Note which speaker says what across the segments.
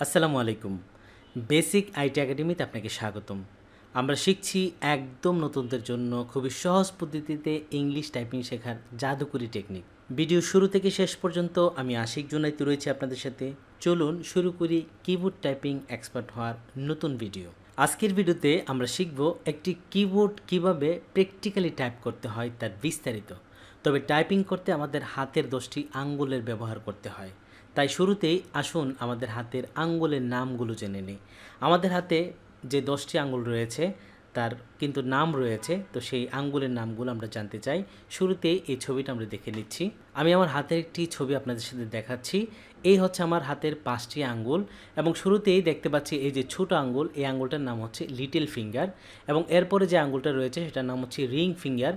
Speaker 1: আসসালামু আলাইকুম। Basic IT একাডেমিতে আপনাকে স্বাগতম। আমরা শিখছি একদম নতুনদের জন্য খুবই সহজ পদ্ধতিতে ইংলিশ টাইপিং শেখার জাদুকরি টেকনিক। ভিডিও শুরু থেকে শেষ পর্যন্ত আমি আশিক জুনাইতে রয়েছি আপনাদের সাথে। চলুন শুরু করি কিবোর্ড টাইপিং এক্সপার্ট হওয়ার নতুন ভিডিও। আজকের ভিডিওতে আমরা শিখব একটি কিবোর্ড কিভাবে প্র্যাকটিক্যালি টাইপ করতে হয় তার বিস্তারিত। তবে টাইপিং করতে আমাদের হাতের 10টি আঙ্গুলের ব্যবহার করতে হয়। তাই শুরুতেই আসুন আমাদের হাতের আঙ্গুলের নামগুলো জেনে নিই। আমাদের হাতে যে 10টি আঙ্গুল রয়েছে তার কিন্তু নাম রয়েছে, তো সেই আঙ্গুলের নামগুলো আমরা জানতে চাই। শুরুতেই এই ছবিটা আমরা দেখে নিচ্ছি। আমি আমার হাতের একটি ছবি আপনাদের সাথে দেখাচ্ছি। এই হচ্ছে আমার হাতের 5টি আঙ্গুল এবং শুরুতেই দেখতে পাচ্ছি এই যে ছোট আঙ্গুল, এই আঙ্গুলটার নাম হচ্ছে লিটল ফিঙ্গার এবং এরপরে যে আঙ্গুলটা রয়েছে সেটার নাম হচ্ছে রিং ফিঙ্গার।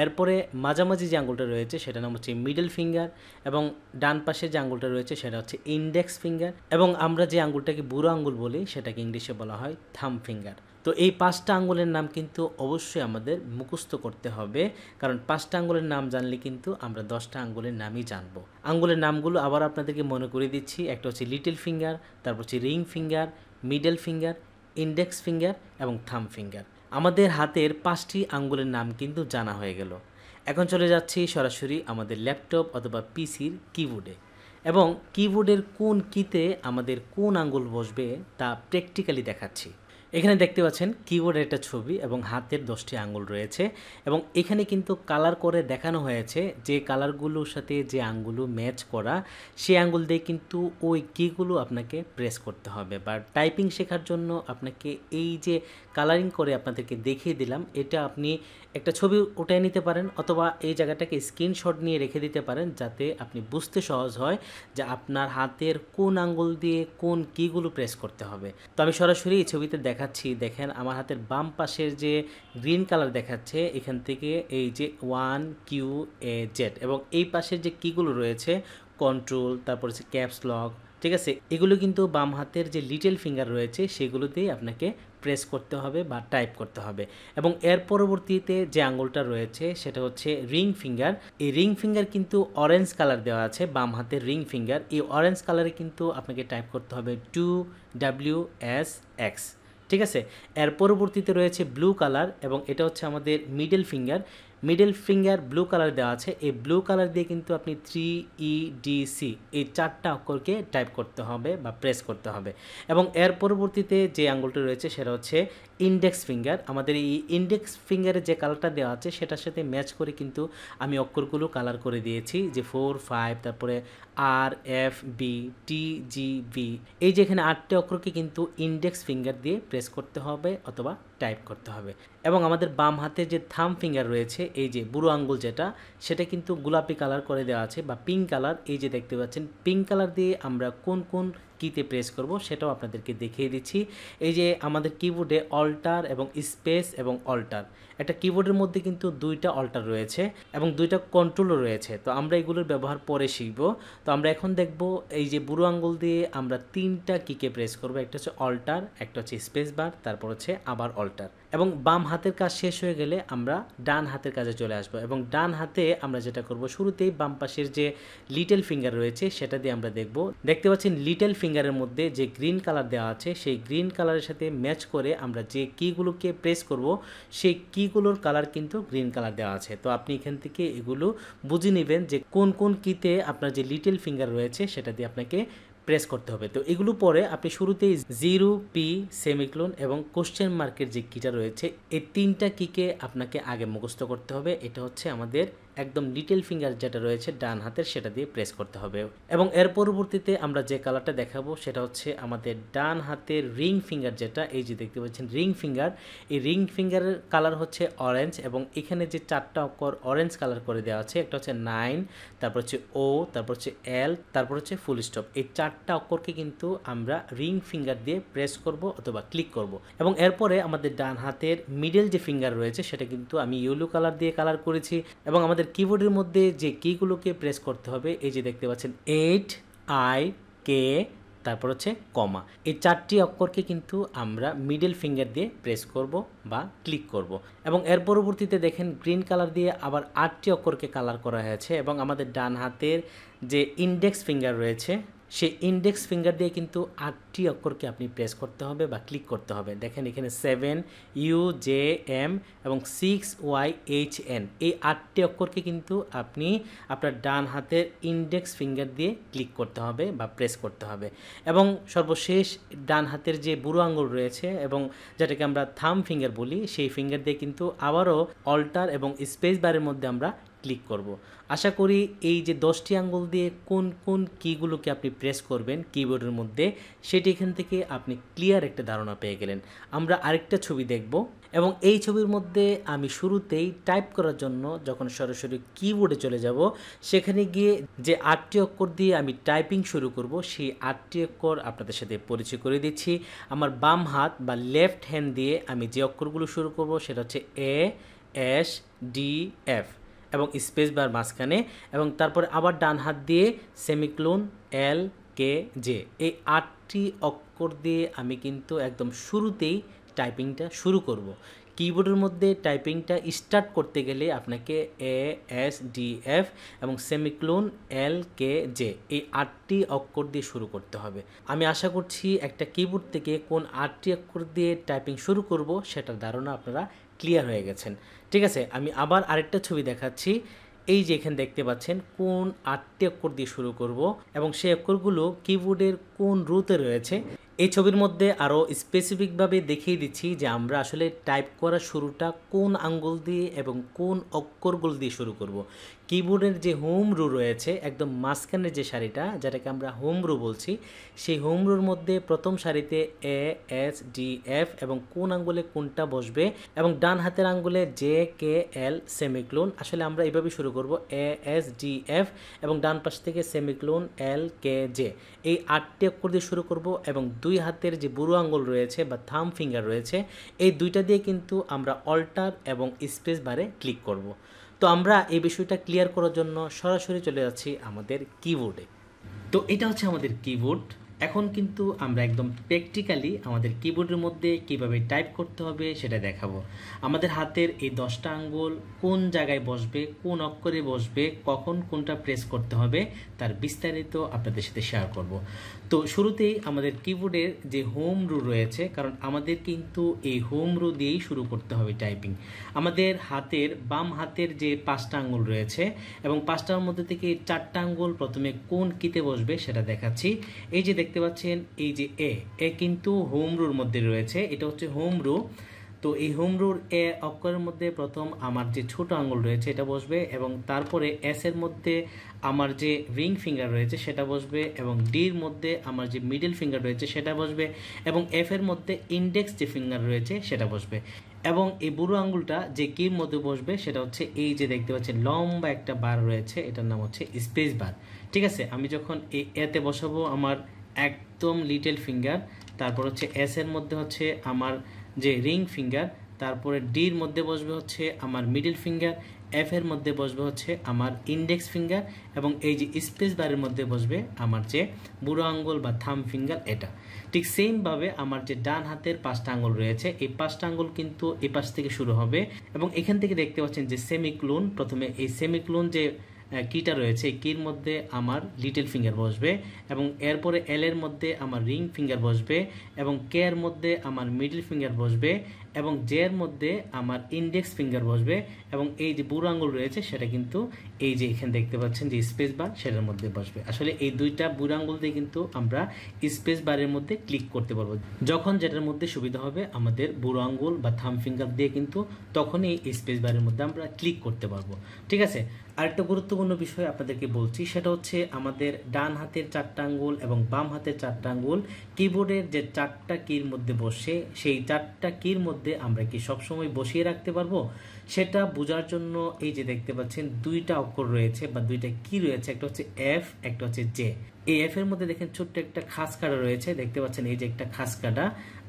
Speaker 1: এরপরে মাঝামাঝি যে আঙ্গুলটা রয়েছে সেটার নাম হচ্ছে মিডল ফিঙ্গার এবং ডান পাশে যে আঙ্গুলটা রয়েছে সেটা হচ্ছে ইন্ডেক্স ফিঙ্গার এবং আমরা যে আঙ্গুলটাকে বুড়ো আঙ্গুল বলি সেটাকে ইংলিশে বলা হয় থাম্ব ফিঙ্গার। তো এই 5টা আঙ্গুলের নাম কিন্তু অবশ্যই আমাদের মুখস্থ করতে হবে, কারণ 5টা আঙ্গুলের নাম জানলে কিন্তু আমরা 10টা আঙ্গুলের নামই জানবো। আঙ্গুলের নামগুলো আবার আপনাদেরকে মনে করে দিচ্ছি। একটা হচ্ছে লিটল ফিঙ্গার, তারপর হচ্ছে ring finger, middle finger, index finger এবং থাম্ব ফিঙ্গার। আমাদের হাতের 5টি আঙ্গুলের নাম কিন্তু জানা হয়ে গেল। এখন চলে যাচ্ছি সরাসরি আমাদের ল্যাপটপ অথবা পিসির কিবোর্ডে এবং কিবোর্ডের কোন কিতে আমাদের কোন আঙ্গুল বসবে তা প্র্যাকটিক্যালি দেখাচ্ছি। এখানে দেখতে পাচ্ছেন কিবোর্ডের একটা ছবি এবং হাতের 10টি আঙ্গুল রয়েছে এবং এখানে কিন্তু কালার করে দেখানো হয়েছে যে কালারগুলোর সাথে যে আঙ্গুল ম্যাচ করা সেই আঙ্গুল দিয়ে কিন্তু ওই কিগুলো আপনাকে প্রেস করতে হবে। বা টাইপিং শেখার জন্য আপনাকে এই যে কালারিং করে আপনাদেরকে দেখিয়ে দিলাম, এটা আপনি একটা ছবি উঠিয়ে নিতে পারেন অথবা এই জায়গাটাকে স্ক্রিনশট নিয়ে রেখে দিতে পারেন, যাতে আপনি বুঝতে সহজ হয় যে আপনার হাতের কোন আঙ্গুল দিয়ে কোন কিগুলো প্রেস করতে হবে। তো আমি সরাসরি এই ছবিতে দেখাচ্ছি। দেখেন আমার হাতের বাম পাশের যে গ্রিন কালার দেখাচ্ছে, এখান থেকে এই যে 1QAZ এবং এই পাশের যে কিগুলো রয়েছে কন্ট্রোল, তারপর হচ্ছে ক্যাপস লক, ঠিক আছে, এগুলো কিন্তু বাম হাতের যে লিটল ফিঙ্গার রয়েছে সেগুলোতেই আপনাকে প্রেস করতে হবে বা টাইপ করতে হবে। এবং এর পরবর্তীতে যে আঙ্গুলটা রয়েছে সেটা হচ্ছে রিং ফিঙ্গার। এই রিং ফিঙ্গার কিন্তু অরেঞ্জ কালার দেওয়া আছে, বাম হাতের রিং ফিঙ্গার। এই অরেঞ্জ কালারে কিন্তু আপনাকে টাইপ করতে হবে 2WSX, ঠিক আছে। এর পরবর্তীতে রয়েছে ব্লু কালার এবং এটা হচ্ছে আমাদের middle finger. Middle finger blue colour দেওয়া আছে, এই ব্লু কালার দিয়ে কিন্তু আপনি 3EDC এই 4টা অক্ষরকে টাইপ করতে হবে বা প্রেস করতে হবে। এবং এর পরবর্তীতে যে আঙ্গুলটা রয়েছে সেটা হচ্ছে ইন্ডেক্স ফিঙ্গার। আমাদের এই ইন্ডেক্স ফিঙ্গারের যে কালারটা দেওয়া আছে সেটার সাথে ম্যাচ করে কিন্তু আমি অক্ষরগুলো কালার করে দিয়েছি, যে 4, 5, তারপরে RFBTGV, এই যে এখানে 8টি অক্ষরকে কিন্তু ইন্ডেক্স ফিঙ্গার দিয়ে প্রেস করতে হবে অথবা টাইপ করতে হবে। এবং আমাদের বাম হাতে যে থাম্ব ফিঙ্গার রয়েছে, এই যে বুড়ো আঙ্গুল যেটা, সেটা কিন্তু গোলাপি কালার করে দেওয়া আছে বা পিঙ্ক কালার। এই যে দেখতে পাচ্ছেন পিঙ্ক কালার দিয়ে আমরা কোন কোন কিতে প্রেস করব সেটাও আপনাদেরকে দেখিয়ে দিচ্ছি। এই যে আমাদের কিবোর্ডে অল্টার এবং স্পেস এবং অল্টার, একটা কিবোর্ডের মধ্যে কিন্তু 2টা অল্টার রয়েছে এবং 2টা কন্ট্রোলও রয়েছে। তো আমরা এগুলোর ব্যবহার পরে শিখব। তো আমরা এখন দেখব এই যে বুড়ো আঙ্গুল দিয়ে আমরা 3টা কিকে প্রেস করব, একটা হচ্ছে অল্টার, একটা হচ্ছে স্পেস বার, তারপর হচ্ছে আবার অল্টার। এবং বাম হাতের কাজ শেষ হয়ে গেলে আমরা ডান হাতের কাজে চলে আসব এবং ডান হাতে আমরা যেটা করব, শুরুতেই বাম পাশের যে লিটল ফিঙ্গার রয়েছে সেটা দিয়ে আমরা দেখব। দেখতে পাচ্ছেন লিটল ফিঙ্গারের মধ্যে যে গ্রিন কালার দেওয়া আছে সেই গ্রিন কালারের সাথে ম্যাচ করে আমরা যে কিগুলোকে প্রেস করব সেই কিগুলোর কালার কিন্তু গ্রিন কালার দেওয়া আছে। তো আপনি এখান থেকে এগুলো বুঝে নেবেন যে কোন কোন কিতে আপনার যে লিটল ফিঙ্গার রয়েছে সেটা দিয়ে আপনাকে প্রেস করতে হবে। তো এগুলো পরে আপনি শুরুতেই 0P সেমিক্লোন এবং কোশ্চেন মার্কের যে কিটা রয়েছে এই 3টা কিকে আপনাকে আগে মুখস্থ করতে হবে। এটা হচ্ছে আমাদের একদম লিটল ফিঙ্গার যেটা রয়েছে ডান হাতের, সেটা দিয়ে প্রেস করতে হবে। এবং এর পরবর্তীতে আমরা যে কালারটা দেখাবো সেটা হচ্ছে আমাদের ডান হাতের রিং ফিঙ্গার, যেটা এই যে দেখতে পাচ্ছেন রিং ফিঙ্গার। এই রিং ফিঙ্গারের কালার হচ্ছে অরেঞ্জ এবং এখানে যে 4টা অক্ষর অরেঞ্জ কালার করে দেওয়া আছে, একটা হচ্ছে 9, তারপর হচ্ছে O, তারপর হচ্ছে L, তারপর হচ্ছে ফুল স্টপ। এই 4টা অক্ষরকে কিন্তু আমরা রিং ফিঙ্গার দিয়ে প্রেস করব অথবা ক্লিক করব। এবং এরপরে আমাদের ডান হাতের মিডল যে ফিঙ্গার রয়েছে সেটা কিন্তু আমি ইয়েলো কালার দিয়ে কালার করেছি এবং আমাদের কিবোর্ডের মধ্যে যে কিগুলোকে প্রেস করতে হবে, এই যে দেখতে পাচ্ছেন 8IK, তারপর হচ্ছে কমা, এই 4টি অক্ষরকে কিন্তু আমরা মিডল ফিঙ্গার দিয়ে প্রেস করব বা ক্লিক করব। এবং এর পরবর্তীতে দেখেন গ্রিন কালার দিয়ে আবার 8টি অক্ষরকে কালার করা হয়েছে এবং আমাদের ডান হাতের যে ইন্ডেক্স ফিঙ্গার রয়েছে সেই ইন্ডেক্স ফিঙ্গার দিয়ে কিন্তু 8টি অক্ষরকে আপনি প্রেস করতে হবে বা ক্লিক করতে হবে। দেখেন এখানে 7 UJM এবং 6YHN এই 8টি অক্ষরকে কিন্তু আপনি আপনার ডান হাতের ইন্ডেক্স ফিঙ্গার দিয়ে ক্লিক করতে হবে বা প্রেস করতে হবে। এবং সর্বশেষ ডান হাতের যে বুড়ো আঙুল রয়েছে এবং যেটাকে আমরা থাম ফিঙ্গার বলি, সেই ফিঙ্গার দিয়ে কিন্তু আবারও অল্টার এবং স্পেস বারের মধ্যে আমরা ক্লিক করব। আশা করি এই যে 10টি আঙ্গুল দিয়ে কোন কোন কিগুলোকে আপনি প্রেস করবেন কিবোর্ডের মধ্যে, সেটি এখান থেকে আপনি ক্লিয়ার একটা ধারণা পেয়ে গেলেন। আমরা আরেকটা ছবি দেখব এবং এই ছবির মধ্যে আমি শুরুতেই টাইপ করার জন্য যখন সরাসরি কিবোর্ডে চলে যাব, সেখানে গিয়ে যে 8টি অক্ষর দিয়ে আমি টাইপিং শুরু করব, সেই 8টি অক্ষর আপনাদের সাথে পরিচয় করে দিচ্ছি। আমার বাম হাত বা লেফট হ্যান্ড দিয়ে আমি যে অক্ষরগুলো শুরু করব সেটা হচ্ছে ASDF এবং স্পেস বার মাঝখানে, এবং তারপরে আবার ডান হাত দিয়ে সেমিক্লোন LKJ। এই 8টি অক্ষর দিয়ে আমি কিন্তু একদম শুরুতেই টাইপিংটা শুরু করব। কিবোর্ডের মধ্যে টাইপিংটা স্টার্ট করতে গেলে আপনাকে ASDF এবং সেমিক্লোন LKJ এই 8টি অক্ষর দিয়ে শুরু করতে হবে। আমি আশা করছি একটা কিবোর্ড থেকে কোন 8টি অক্ষর দিয়ে টাইপিং শুরু করব সেটার ধারণা আপনারা ক্লিয়ার হয়ে গেছেন। ঠিক আছে, আমি আবার আরেকটা ছবি দেখাচ্ছি। এই যে এখানে দেখতে পাচ্ছেন কোন 8টি অক্ষর দিয়ে শুরু করব এবং সেই অক্ষরগুলো কিবোর্ডের কোন রুতে রয়েছে। এই ছবির মধ্যে আরও স্পেসিফিকভাবে দেখিয়ে দিচ্ছি যে আমরা আসলে টাইপ করা শুরুটা কোন আঙ্গুল দিয়ে এবং কোন অক্ষরগুলো দিয়ে শুরু করব। কিবোর্ডের যে হোম রু রয়েছে একদম মাঝখানের যে সারিটা, যেটাকে আমরা হোম রু বলছি, সেই হোম রুর মধ্যে প্রথম সারিতে ASDF এবং কোন আঙ্গুলে কোনটা বসবে, এবং ডান হাতের আঙ্গুলে JKL সেমিক্লোন। আসলে আমরা এইভাবে শুরু করব ASDF এবং ডান পাশ থেকে সেমিক্লোন LKJ। এই 8টি অক্ষর দিয়ে শুরু করব এবং দুই হাতের যে বুড়ো আঙ্গুল রয়েছে বা থাম ফিঙ্গার রয়েছে, এই দুইটা দিয়ে কিন্তু আমরা অল্টার এবং স্পেস বারে ক্লিক করব। তো আমরা এই বিষয়টা ক্লিয়ার করার জন্য সরাসরি চলে যাচ্ছি আমাদের কিবোর্ডে। তো এটা হচ্ছে আমাদের কিবোর্ড। এখন কিন্তু আমরা একদম প্র্যাকটিক্যালি আমাদের কিবোর্ডের মধ্যে কিভাবে টাইপ করতে হবে সেটা দেখাবো। আমাদের হাতের এই 10টা আঙ্গুল কোন জায়গায় বসবে, কোন অক্ষরে বসবে, কখন কোনটা প্রেস করতে হবে তার বিস্তারিত আপনাদের সাথে শেয়ার করব। তো শুরুতেই আমাদের কিবোর্ডের যে হোম রু রয়েছে, কারণ আমাদের কিন্তু এই হোম রু দিয়েই শুরু করতে হবে টাইপিং। আমাদের হাতের বাম হাতের যে 5টা আঙ্গুল রয়েছে এবং 5টার মধ্যে থেকে 4টা আঙ্গুল প্রথমে কোন কিতে বসবে সেটা দেখাচ্ছি। এই যে দেখতে পাচ্ছেন এই যে এ কিন্তু হোম রুর মধ্যে রয়েছে, এটা হচ্ছে হোম রু। তো এই হোম রুর এ অক্ষরের মধ্যে প্রথম আমার যে ছোট আঙ্গুল রয়েছে এটা বসবে, এবং তারপরে এস এর মধ্যে আমার যে রিং ফিঙ্গার রয়েছে সেটা বসবে, এবং ডির মধ্যে আমার যে মিডল ফিঙ্গার রয়েছে সেটা বসবে, এবং এফ এর মধ্যে ইন্ডেক্স যে ফিঙ্গার রয়েছে সেটা বসবে, এবং এই বুড়ো আঙ্গুলটা যে কির মধ্যে বসবে সেটা হচ্ছে এই যে দেখতে পাচ্ছেন লম্বা একটা বার রয়েছে, এটার নাম হচ্ছে স্পেস বার। ঠিক আছে, আমি যখন এই এতে বসাবো আমার একদম লিটল ফিঙ্গার, তারপর হচ্ছে এস এর মধ্যে হচ্ছে আমার যে রিং ফিঙ্গার, তারপরে ডির মধ্যে বসবে হচ্ছে আমার মিডল ফিঙ্গার, এফ এর মধ্যে বসবে হচ্ছে আমার ইন্ডেক্স ফিঙ্গার, এবং এই যে স্পেস বারের মধ্যে বসবে আমার যে বুড়ো আঙ্গুল বা থাম ফিঙ্গার এটা। ঠিক সেমভাবে আমার যে ডান হাতের 5টা আঙ্গুল রয়েছে এই 5টা আঙ্গুল কিন্তু এই পাশ থেকে শুরু হবে, এবং এখান থেকে দেখতে পাচ্ছেন যে সেমিক্লোন, প্রথমে এই সেমিক্লোন যে কিটা রয়েছে এই কির মধ্যে আমার লিটল ফিঙ্গার বসবে, এবং এরপরে এল এর মধ্যে আমার রিং ফিঙ্গার বসবে, এবং কে এর মধ্যে আমার মিডল ফিঙ্গার বসবে, এবং জে এর মধ্যে আমার ইন্ডেক্স ফিঙ্গার বসবে, এবং এই যে বুড়ো আঙ্গুল রয়েছে সেটা কিন্তু এই যে এখানে দেখতে পাচ্ছেন যে স্পেস বার সেটার মধ্যে বসবে। আসলে এই দুইটা বুড়ো আঙ্গুল দিয়ে কিন্তু আমরা স্পেস বারের মধ্যে ক্লিক করতে পারবো, যখন যেটার মধ্যে সুবিধা হবে আমাদের বুড়ো আঙ্গুল বা থাম ফিঙ্গার দিয়ে কিন্তু তখনই এই স্পেস বারের মধ্যে আমরা ক্লিক করতে পারবো। ঠিক আছে, আরেকটা গুরুত্বপূর্ণ বিষয় আপনাদেরকে বলছি, সেটা হচ্ছে আমাদের ডান হাতের 4টা আঙ্গুল এবং বাম হাতের 4টা আঙ্গুল কিবোর্ডের যে 4টা কির মধ্যে বসে, সেই 4টা কির মধ্যে আমরা কি সবসময় বসিয়ে রাখতে পারবো সেটা বোঝার জন্য এই যে দেখতে পাচ্ছেন 2টা অক্ষর রয়েছে বা 2টা কি রয়েছে, একটা হচ্ছে এফ, একটা হচ্ছে জে। এই এফ এর মধ্যে দেখেন ছোট্ট একটা খাস কাটা রয়েছে, দেখতে পাচ্ছেন এই যে একটা খাস কাটা,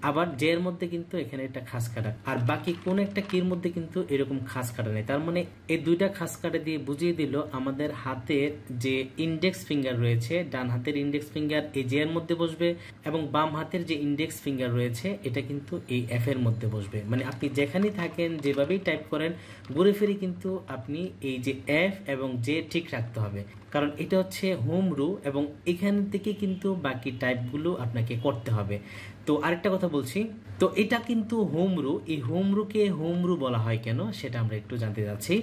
Speaker 1: আবার জে এর মধ্যে কিন্তু এখানে একটা খাস কাটা, আর বাকি কোন একটা কির মধ্যে কিন্তু এরকম খাস কাটা নেই। তার মানে এই 2টা খাস কাটা দিয়ে বুঝিয়ে দিল আমাদের হাতের যে ইন্ডেক্স ফিঙ্গার রয়েছে, ডান হাতের ইন্ডেক্স ফিঙ্গার এই জে এর মধ্যে বসবে, এবং বাম হাতের যে ইন্ডেক্স ফিঙ্গার রয়েছে এটা কিন্তু এই এফ এর মধ্যে বসবে। মানে আপনি যেখানেই থাকেন যেভাবেই টাইপ করেন ঘুরে ফিরে কিন্তু আপনি এই যে এফ এবং জে ঠিক রাখতে হবে, কারণ এটা হচ্ছে হোম রু এবং এখান থেকে কিন্তু বাকি টাইপগুলো আপনাকে করতে হবে। তো আরেকটা কথা বলছি, তো এটা কিন্তু হোমরু, এই হোমরুকে হোমরু বলা হয় কেন সেটা আমরা একটু জানতে যাচ্ছি।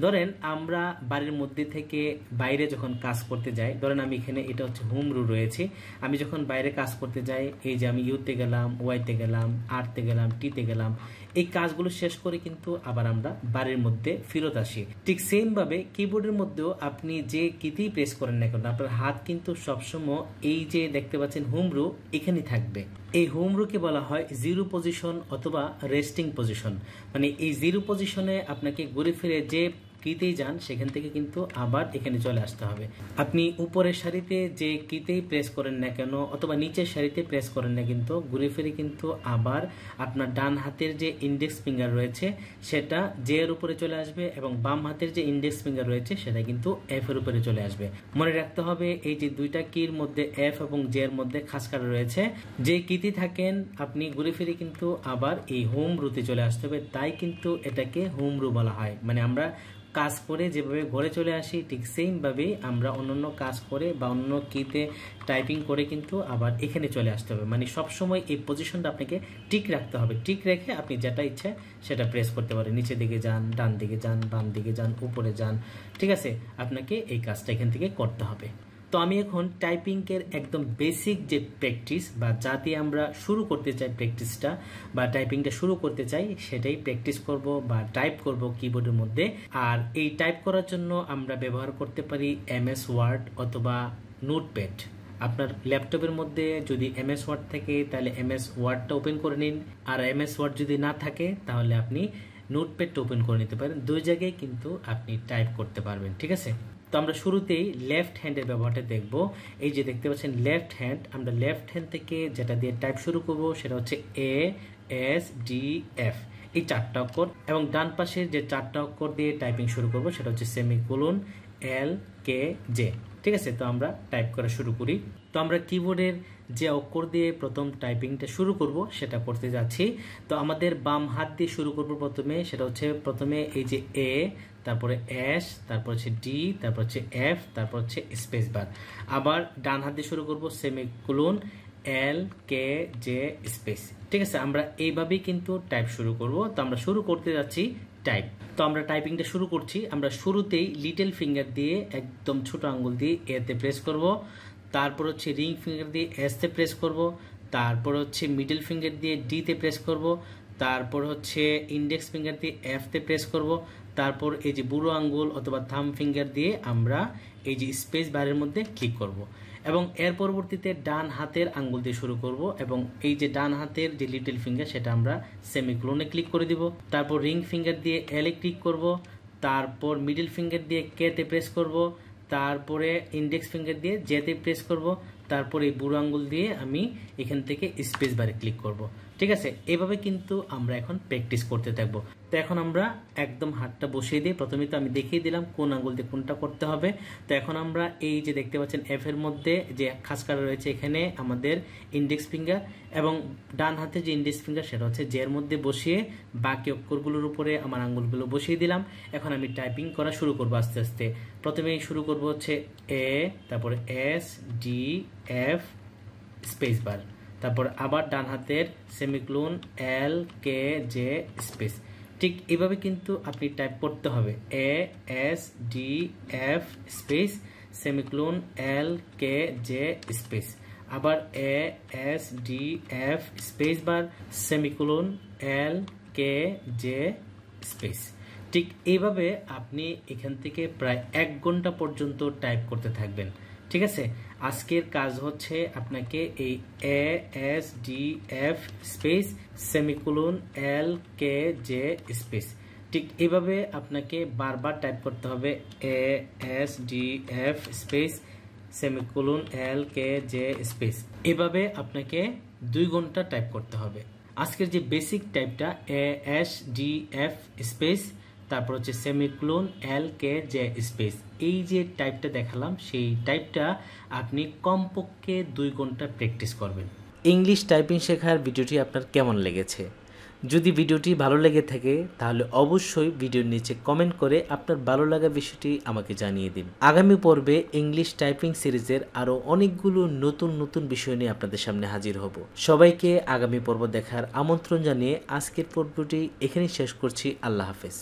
Speaker 1: ধরেন আমরা বাড়ির মধ্যে থেকে বাইরে যখন কাজ করতে যাই, ধরেন আমি এখানে এটা হচ্ছে হোমরু রয়েছে, আমি যখন বাইরে কাজ করতে যাই, এই যে আমি ইউতে গেলাম, ওয়াইতে গেলাম, আরতে গেলাম, টিতে গেলাম, এই কাজগুলো শেষ করে কিন্তু আবার আমরা বাড়ির মধ্যে ফেরত আসি। ঠিক সেম ভাবে কিবোর্ডের মধ্যেও আপনি যে কিতেই প্রেস করেন না কেন, আপনার হাত কিন্তু সবসময় এই যে দেখতে পাচ্ছেন হোমরু এখানেই থাকবে। এই হোমরুকে বলা হয় জিরো পজিশন অথবা রেস্টিং পজিশন। মানে এই জিরো পজিশনে আপনাকে ঘুরে ফিরে যে কিতেই যান সেখান থেকে কিন্তু আবার এখানে চলে আসতে হবে। আপনি উপরের সারিতে যে কিতেই প্রেস করেন না কেন অথবা নিচের সারিতে প্রেস করেন না, কিন্তু ঘুরে ফিরে কিন্তু আবার আপনার ডান হাতের যে ইন্ডেক্স ফিঙ্গার রয়েছে সেটা জে এর উপরে চলে আসবে এবং বাম হাতের যে ইন্ডেক্স ফিঙ্গার রয়েছে সেটা কিন্তু এফ এর উপরে চলে আসবে। মনে রাখতে হবে এই যে দুইটা কির মধ্যে এফ এবং জে এর মধ্যে খাস কাটা রয়েছে, যে কিতে থাকেন আপনি ঘুরে ফিরে কিন্তু আবার এই হোম রুতে চলে আসতে হবে, তাই কিন্তু এটাকে হোম রু বলা হয়। মানে আমরা কাজ করে যেভাবে ঘরে চলে আসি ঠিক সেইমভাবেই আমরা অন্যান্য কাজ করে বা অন্য কিতে টাইপিং করে কিন্তু আবার এখানে চলে আসতে হবে। মানে সবসময় এই পজিশনটা আপনাকে ঠিক রাখতে হবে, ঠিক রেখে আপনি যেটা ইচ্ছা সেটা প্রেস করতে পারেন। নিচের দিকে যান, ডান দিকে যান, বাম দিকে যান, উপরে যান, ঠিক আছে? আপনাকে এই কাজটা এখান থেকে করতে হবে। তো আমি এখন টাইপিংয়ের একদম বেসিক যে প্র্যাকটিস বা যা দিয়ে আমরা শুরু করতে চাই প্র্যাকটিসটা বা টাইপিংটা শুরু করতে চাই সেটাই প্র্যাকটিস করব বা টাইপ করব কিবোর্ডের মধ্যে। আর এই টাইপ করার জন্য আমরা ব্যবহার করতে পারি MS ওয়ার্ড অথবা নোটপ্যাড। আপনার ল্যাপটপের মধ্যে যদি MS ওয়ার্ড থাকে তাহলে MS ওয়ার্ডটা ওপেন করে নিন, আর MS ওয়ার্ড যদি না থাকে তাহলে আপনি নোটপ্যাডটা ওপেন করে নিতে পারেন। দুই জায়গায় কিন্তু আপনি টাইপ করতে পারবেন, ঠিক আছে? তো আমরা শুরুতেই লেফট হ্যান্ডের ব্যবহারটা দেখব। এই যে দেখতে পাচ্ছেন লেফট হ্যান্ড, আমরা লেফট হ্যান্ড থেকে যেটা দিয়ে টাইপ শুরু করব সেটা হচ্ছে ASDF, এই 4টা অক্ষর, এবং ডান পাশের যে 4টা অক্ষর দিয়ে টাইপিং শুরু করব সেটা হচ্ছে সেমিকোলন LKJ, ঠিক আছে? তো আমরা টাইপ করা শুরু করি। তো আমরা কিবোর্ডের যে অক্ষর দিয়ে প্রথম টাইপিংটা শুরু করব সেটা করতে যাচ্ছি। তো আমাদের বাম হাত দিয়ে শুরু করব প্রথমে, সেটা হচ্ছে প্রথমে এই যে A, তারপরে S, তারপর হচ্ছে D, তারপর হচ্ছে F, তারপর হচ্ছে স্পেস বার। আবার ডান হাত দিয়ে শুরু করব সেমিকোলন LKJ স্পেস, ঠিক আছে? আমরা এইভাবেই কিন্তু টাইপ শুরু করব। তো আমরা শুরু করতে যাচ্ছি টাইপ। তো আমরা টাইপিংটা শুরু করছি। আমরা শুরুতেই লিটল ফিঙ্গার দিয়ে একদম ছোট আঙ্গুল দিয়ে এতে প্রেস করব, তারপর হচ্ছে রিং ফিঙ্গার দিয়ে এসতে প্রেস করব, তারপর হচ্ছে মিডল ফিঙ্গার দিয়ে ডিতে প্রেস করব, তারপর হচ্ছে ইন্ডেক্স ফিঙ্গার দিয়ে এফতে প্রেস করব, তারপর এই যে বুড়ো আঙ্গুল অথবা থাম ফিঙ্গার দিয়ে আমরা এই যে স্পেস বারের মধ্যে ক্লিক করব, এবং এর পরবর্তীতে ডান হাতের আঙ্গুল দিয়ে শুরু করব এবং এই যে ডান হাতের যে লিটল ফিঙ্গার সেটা আমরা সেমিকোলনে ক্লিক করে দিব, তারপর রিং ফিঙ্গার দিয়ে এল এ ক্লিক করব, তারপর মিডল ফিঙ্গার দিয়ে কে তে প্রেস করব, তারপরে ইন্ডেক্স ফিঙ্গার দিয়ে জেতে প্রেস করব, তারপর এই বুড়ো আঙ্গুল দিয়ে আমি এখান থেকে স্পেস বারে ক্লিক করব, ঠিক আছে? এভাবে কিন্তু আমরা এখন প্র্যাকটিস করতে থাকবো। তো এখন আমরা একদম হাতটা বসিয়ে দিই। প্রথমে তো আমি দেখিয়ে দিলাম কোন আঙ্গুল দিয়ে কোনটা করতে হবে। তো এখন আমরা এই যে দেখতে পাচ্ছেন এফ এর মধ্যে যে খাস কাটা রয়েছে এখানে আমাদের ইন্ডেক্স ফিঙ্গার, এবং ডান হাতে যে ইন্ডেক্স ফিঙ্গার সেটা হচ্ছে জে এর মধ্যে বসিয়ে বাকি অক্ষরগুলোর উপরে আমার আঙ্গুলগুলো বসিয়ে দিলাম। এখন আমি টাইপিং করা শুরু করবো আস্তে আস্তে। প্রথমেই শুরু করব হচ্ছে এ, তারপরে SDF স্পেস বার, তারপর আবার ডান হাতের সেমিকোলন LKJ স্পেস। ঠিক এভাবে কিন্তু আপনি টাইপ করতে হবে, ASDF space semicolon LKJ space, আবার ASDF space bar semicolon LKJ space. ঠিক এইভাবে আপনি এখান থেকে প্রায় 1 ঘন্টা পর্যন্ত টাইপ করতে থাকবেন, ঠিক আছে? আজকের কাজ হচ্ছে আপনাকে এই ASDF space semicolon LKJ space, ঠিক এইভাবে আপনাকে বারবার টাইপ করতে হবে, ASDF space semicolon LKJ space. এভাবে আপনাকে 2 ঘন্টা টাইপ করতে হবে। আজকের যে বেসিক টাইপটা ASDF স্পেস তারপর হচ্ছে সেমিকোলন LKJ স্পেস, এই যে টাইপটা দেখালাম সেই টাইপটা আপনি কমপক্ষে 2 ঘন্টা প্র্যাকটিস করবেন। ইংলিশ টাইপিং শেখার ভিডিওটি আপনার কেমন লেগেছে? যদি ভিডিওটি ভালো লেগে থাকে তাহলে অবশ্যই ভিডিওর নিচে কমেন্ট করে আপনার ভালো লাগার বিষয়টি আমাকে জানিয়ে দিন। আগামী পর্বে ইংলিশ টাইপিং সিরিজের আরও অনেকগুলো নতুন নতুন বিষয় নিয়ে আপনাদের সামনে হাজির হব। সবাইকে আগামী পর্ব দেখার আমন্ত্রণ জানিয়ে আজকের পর্বটি এখানেই শেষ করছি। আল্লাহ হাফেজ।